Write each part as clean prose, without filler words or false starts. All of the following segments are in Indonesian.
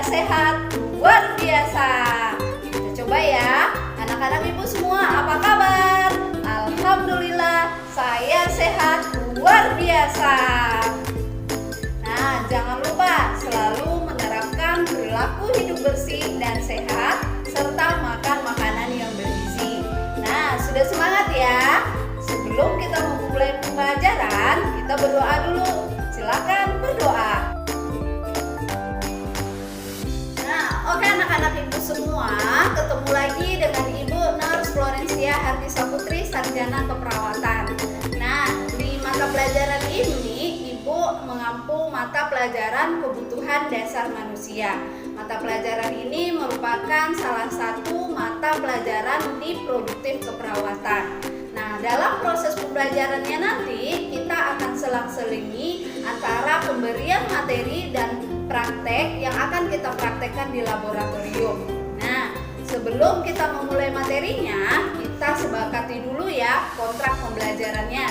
sehat luar biasa. Kita coba ya. Anak-anak ibu semua, apa kabar? Alhamdulillah, saya sehat luar biasa. Nah, jangan lupa selalu menerapkan perilaku hidup bersih dan sehat serta makan makanan yang bergizi. Nah, sudah semangat ya? Sebelum kita memulai pembelajaran, kita berdoa dulu. Silakan berdoa. Nah, oke anak-anak ibu semua, ketemu lagi dengan Ibu Nurse Florencia Ardisa Putri, Sarjana Keperawatan. Nah, di mata pelajaran ini Ibu mengampu mata pelajaran kebutuhan dasar manusia. Mata pelajaran ini merupakan salah satu mata pelajaran di produktif keperawatan. Nah, dalam proses pembelajarannya nanti kita akan selang-selingi antara pemberian materi dan praktek yang akan kita praktekkan di laboratorium. Nah, sebelum kita memulai materinya, kita sepakati dulu ya kontrak pembelajarannya.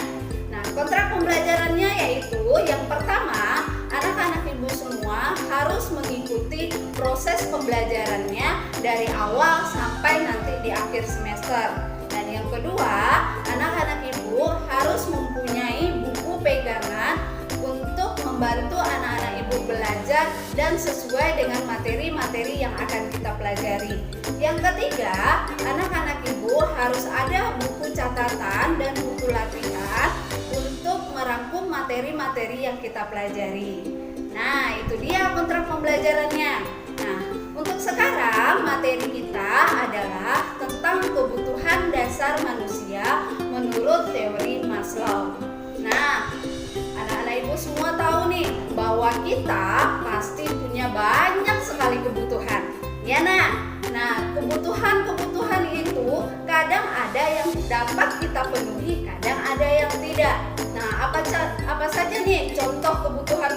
Nah, kontrak pembelajarannya yaitu yang pertama, anak-anak ibu semua harus mengikuti proses pembelajarannya dari awal sampai nanti di akhir semester. Dan yang kedua, anak-anak ibu harus mempunyai buku pegangan untuk membantu anak-anak ibu belajar dan sesuai dengan materi-materi yang akan kita pelajari. Yang ketiga, anak-anak ibu harus ada buku catatan dan buku latihan untuk merangkum materi-materi yang kita pelajari. Nah, itu dia kontrak pembelajarannya. Nah, untuk sekarang materi kita adalah tentang kebutuhan dasar manusia menurut teori Maslow. Nah, anak-anak ibu semua tahu nih bahwa kita pasti punya banyak sekali kebutuhan. Ya nah, kebutuhan itu kadang ada yang dapat kita penuhi, kadang ada yang tidak. Nah, apa saja nih contoh kebutuhan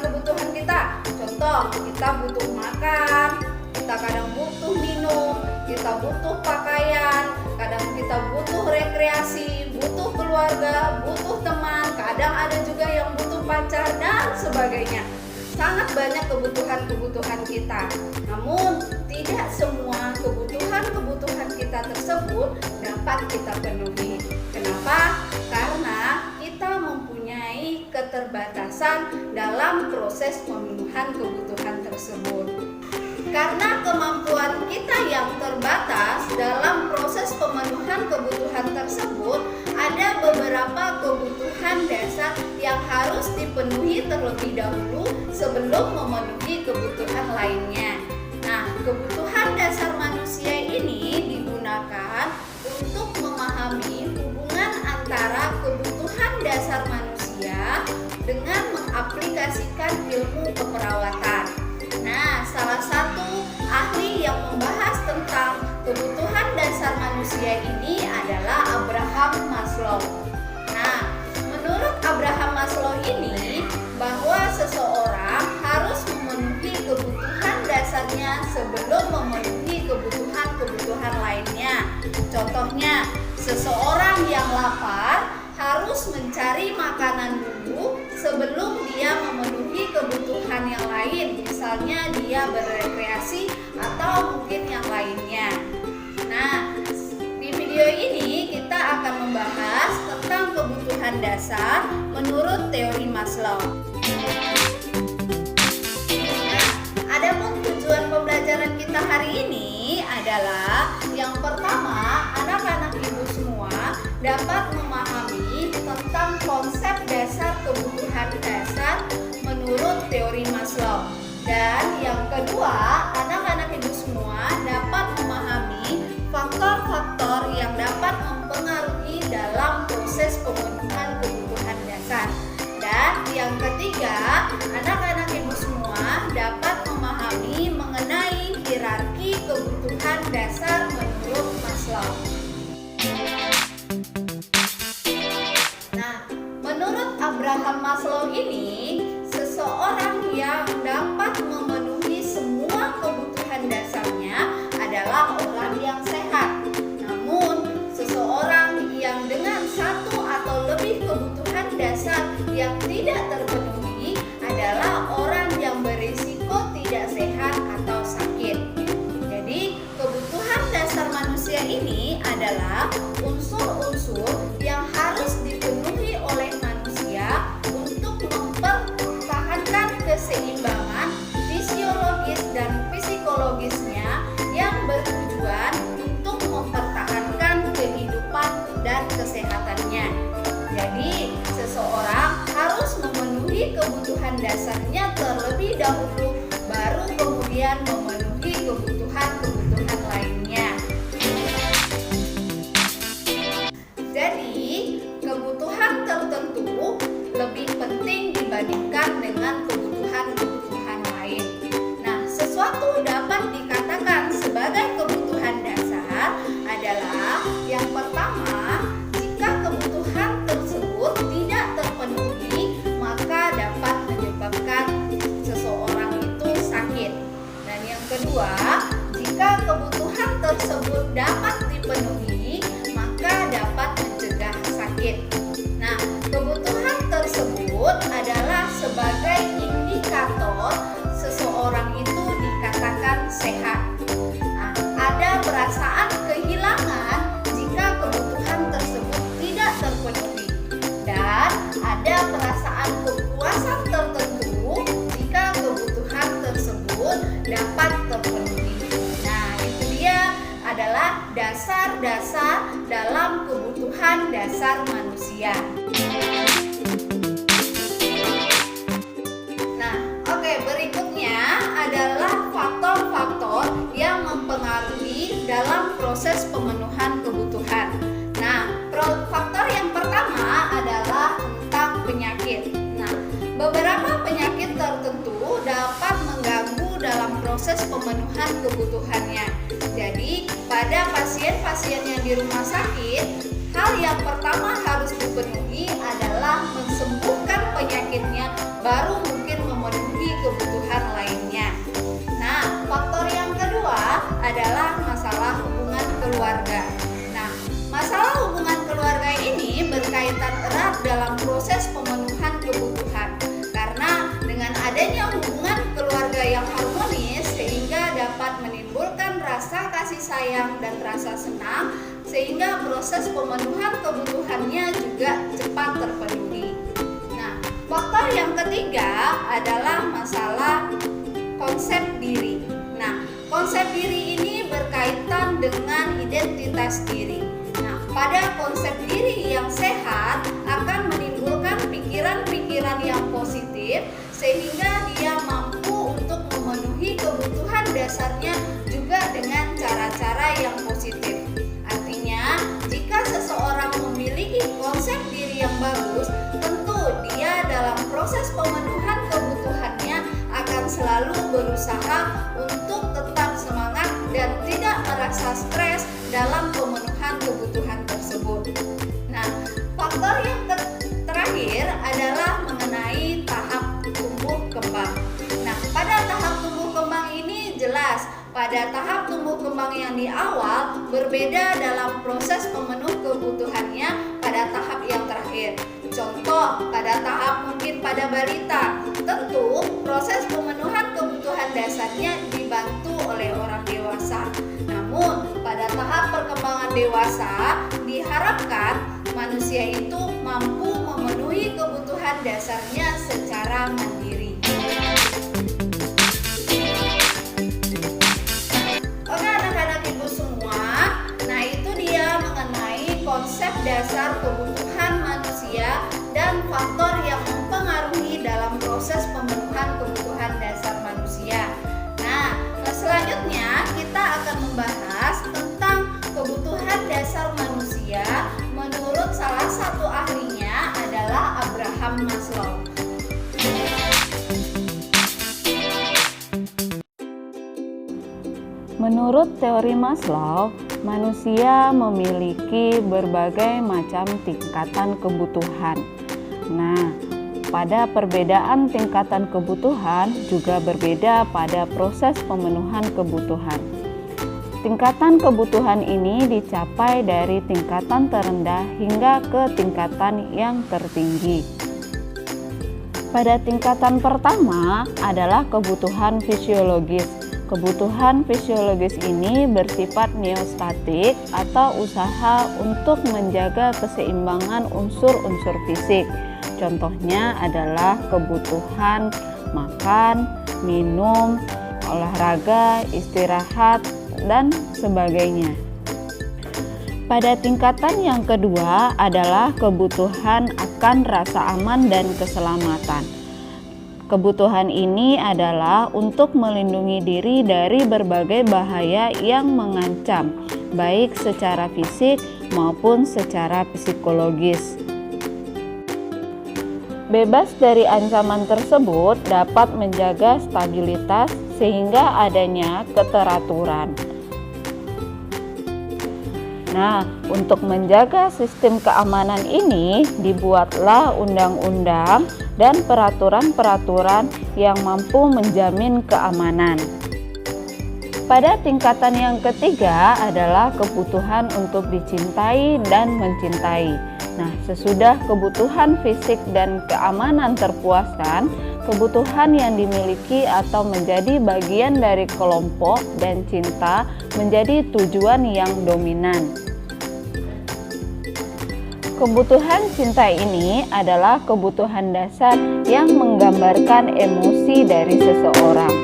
kita? Contoh, kita butuh makan, kita kadang butuh minum, kita butuh pakaian, kadang kita butuh rekreasi, butuh keluarga, butuh teman, kadang ada juga yang butuh pacar dan sebagainya. Sangat banyak kebutuhan kita. Namun tidak semua kebutuhan kita tersebut dapat kita penuhi. Kenapa? Karena kita mempunyai keterbatasan dalam proses pemenuhan kebutuhan tersebut. Karena kemampuan kita yang terbatas dalam proses pemenuhan kebutuhan tersebut, ada beberapa kebutuhan dasar yang harus dipenuhi terlebih dahulu sebelum memenuhi kebutuhan lainnya. Nah, kebutuhan dasar manusia ini digunakan untuk memahami hubungan antara kebutuhan dasar manusia dengan mengaplikasikan ilmu keperawatan. Nah, salah satu ahli yang membahas tentang kebutuhan dasar manusia ini adalah Abraham Maslow. Nah, menurut Abraham Maslow ini bahwa seseorang harus memenuhi kebutuhan dasarnya sebelum memenuhi kebutuhan lainnya. Contohnya, seseorang yang lapar harus mencari makanan dulu sebelum dia memenuhi kebutuhan yang lain, misalnya dia berrekreasi atau mungkin yang lainnya. Nah, di video ini kita akan membahas tentang kebutuhan dasar menurut teori Maslow. Nah, adapun tujuan pembelajaran kita hari ini adalah yang pertama, anak-anak ibu semua dapat memahami tentang konsep dasar kebutuhan dasar menurut teori Maslow. Dan yang kedua, anak-anak ibu semua dapat memahami faktor-faktor yang dapat mempengaruhi dalam proses pemenuhan kebutuhan dasar. Dan yang ketiga, anak-anak ibu semua dapat memahami mengenai hierarki kebutuhan dasar menurut Maslow. Nah, menurut Abraham Maslow ini, seseorang yang dapat memenuhi semua kebutuhan dasarnya adalah orang yang sehat. Namun, seseorang yang dengan satu atau lebih kebutuhan dasar yang tidak terpenuhi adalah orang yang berisiko tidak sehat atau sakit. dapat terpenuhi. Nah, itu dia adalah dasar-dasar dalam kebutuhan dasar manusia. Nah, oke, berikutnya adalah faktor-faktor yang mempengaruhi dalam proses pemenuhan kebutuhan. Nah, faktor yang pertama adalah tentang penyakit. Nah, beberapa penyakit tertentu dapat mengganggu dalam proses pemenuhan kebutuhannya. Jadi, pada pasien-pasien yang di rumah sakit, hal yang pertama harus dipenuhi adalah mensembuhkan penyakitnya, baru mungkin memenuhi kebutuhan lainnya. Nah, faktor yang kedua adalah masalah hubungan keluarga. Nah, masalah hubungan keluarga ini berkaitan erat dalam proses pemenuhan kebutuhan. Karena dengan adanya hubungan keluarga yang harmonis sehingga dapat menimbulkan rasa kasih sayang dan rasa senang, sehingga proses pemenuhan kebutuhannya juga cepat terpenuhi. Nah, faktor yang ketiga adalah masalah konsep diri. Nah, konsep diri ini berkaitan dengan identitas diri. Nah, pada konsep diri yang sehat akan menimbulkan pikiran-pikiran yang positif sehingga dia mampu untuk memenuhi kebutuhan dasarnya juga dengan cara-cara yang positif. Artinya, jika seseorang memiliki konsep diri yang bagus, tentu dia dalam proses pemenuhan kebutuhannya akan selalu berusaha untuk tetap semangat dan tidak merasa stres dalam pemenuhan kebutuhan tersebut. Nah, faktor yang terakhir adalah mengenai tahap tumbuh kembang. Nah, pada tahap tumbuh kembang ini jelas pada tahap tumbuh kembang yang di awal berbeda dalam proses pemenuh kebutuhannya pada tahap yang terakhir. Contoh, pada tahap mungkin pada balita, tentu proses pemenuhan kebutuhan dasarnya dibantu oleh orang dewasa. Namun, pada tahap perkembangan dewasa, diharapkan manusia itu mampu memenuhi kebutuhan dasarnya secara mandiri. Oke anak-anak ibu semua, nah itu dia mengenai konsep dasar kebutuhan manusia dan faktor yang mempengaruhi dalam proses pemenuhan kebutuhan dasar manusia. Nah, selanjutnya kita akan membahas tentang kebutuhan dasar manusia menurut salah satu ahlinya adalah Abraham Maslow. Menurut teori Maslow, manusia memiliki berbagai macam tingkatan kebutuhan. Nah, pada perbedaan tingkatan kebutuhan juga berbeda pada proses pemenuhan kebutuhan. Tingkatan kebutuhan ini dicapai dari tingkatan terendah hingga ke tingkatan yang tertinggi. Pada tingkatan pertama adalah kebutuhan fisiologis. Kebutuhan fisiologis ini bersifat neostatik atau usaha untuk menjaga keseimbangan unsur-unsur fisik. Contohnya adalah kebutuhan makan, minum, olahraga, istirahat, dan sebagainya. Pada tingkatan yang kedua adalah kebutuhan akan rasa aman dan keselamatan. Kebutuhan ini adalah untuk melindungi diri dari berbagai bahaya yang mengancam, baik secara fisik maupun secara psikologis. Bebas dari ancaman tersebut dapat menjaga stabilitas sehingga adanya keteraturan. Nah, untuk menjaga sistem keamanan ini dibuatlah undang-undang dan peraturan-peraturan yang mampu menjamin keamanan. Pada tingkatan yang ketiga adalah kebutuhan untuk dicintai dan mencintai. Nah, sesudah kebutuhan fisik dan keamanan terpuaskan, kebutuhan yang dimiliki atau menjadi bagian dari kelompok dan cinta menjadi tujuan yang dominan. Kebutuhan cinta ini adalah kebutuhan dasar yang menggambarkan emosi dari seseorang.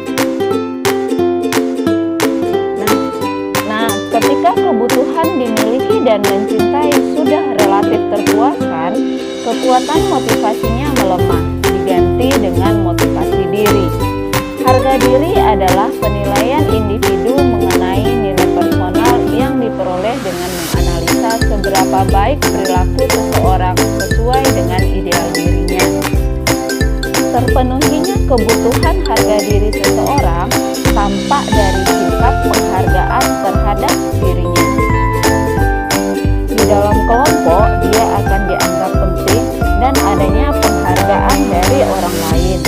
kekuatan motivasinya melemah, diganti dengan motivasi diri. Harga diri adalah penilaian individu mengenai nilai personal yang diperoleh dengan menganalisa seberapa baik perilaku seseorang sesuai dengan ideal dirinya. Terpenuhinya kebutuhan harga diri seseorang tampak dari sikap penghargaan terhadap dirinya. Di dalam kelompok, dia akan dianggap penting dan adanya penghargaan dari orang lain.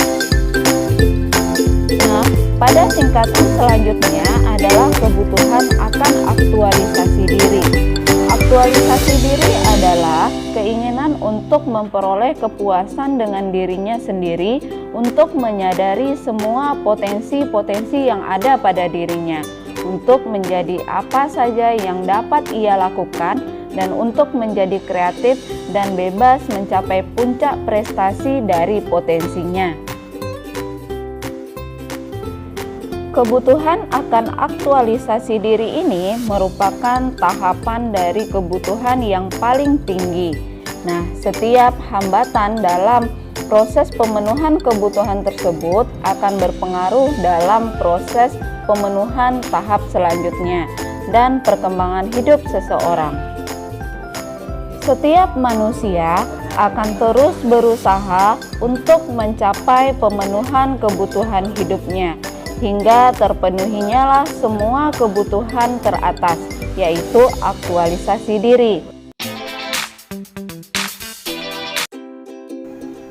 Nah, pada tingkatan selanjutnya adalah kebutuhan akan aktualisasi diri. Aktualisasi diri adalah keinginan untuk memperoleh kepuasan dengan dirinya sendiri, untuk menyadari semua potensi-potensi yang ada pada dirinya, untuk menjadi apa saja yang dapat ia lakukan, dan untuk menjadi kreatif dan bebas mencapai puncak prestasi dari potensinya. Kebutuhan akan aktualisasi diri ini merupakan tahapan dari kebutuhan yang paling tinggi. Nah, setiap hambatan dalam proses pemenuhan kebutuhan tersebut akan berpengaruh dalam proses pemenuhan tahap selanjutnya dan perkembangan hidup seseorang. Setiap manusia akan terus berusaha untuk mencapai pemenuhan kebutuhan hidupnya, hingga terpenuhinya lah semua kebutuhan teratas, yaitu aktualisasi diri.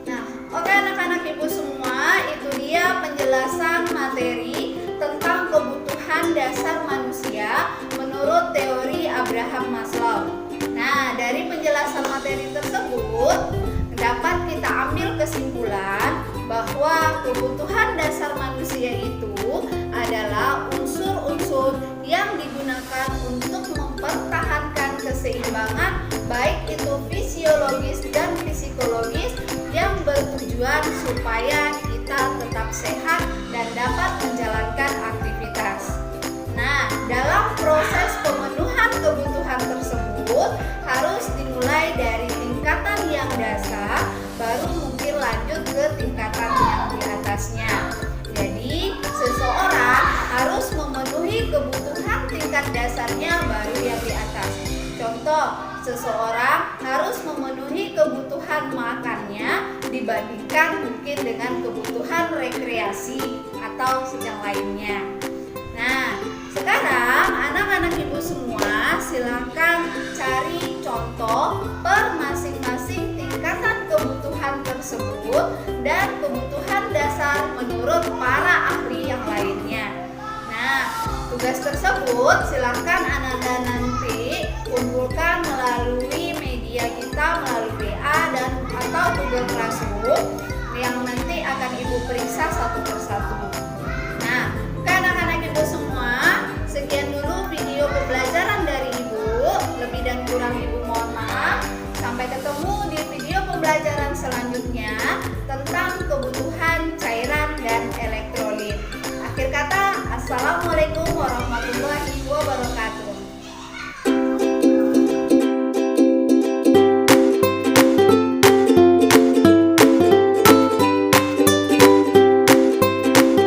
Nah, oke anak-anak ibu semua, itu dia penjelasan materi tentang kebutuhan dasar manusia menurut teori Abraham Maslow. Nah, dari penjelasan materi tersebut dapat kita ambil kesimpulan bahwa kebutuhan dasar manusia itu adalah unsur-unsur yang digunakan untuk mempertahankan keseimbangan, baik itu fisiologis dan psikologis, yang bertujuan supaya kita tetap sehat dan dapat menjalankan aktivitas. Nah, dalam proses pemenuhan kebutuhan tersebut harus dimulai dari tingkatan yang dasar, baru mungkin lanjut ke tingkatan yang di atasnya. Jadi, seseorang harus memenuhi kebutuhan tingkat dasarnya baru yang di atas. Contoh, seseorang harus memenuhi kebutuhan makannya dibandingkan mungkin dengan kebutuhan rekreasi atau yang lainnya. Nah, sekarang anak-anak ibu semua silakan cari contoh per masing-masing tingkatan kebutuhan tersebut dan kebutuhan dasar menurut para ahli yang lainnya. Nah, tugas tersebut silakan anak-anak nanti kumpulkan melalui media kita, melalui WA dan atau Google Classroom yang nanti akan ibu periksa satu persatu.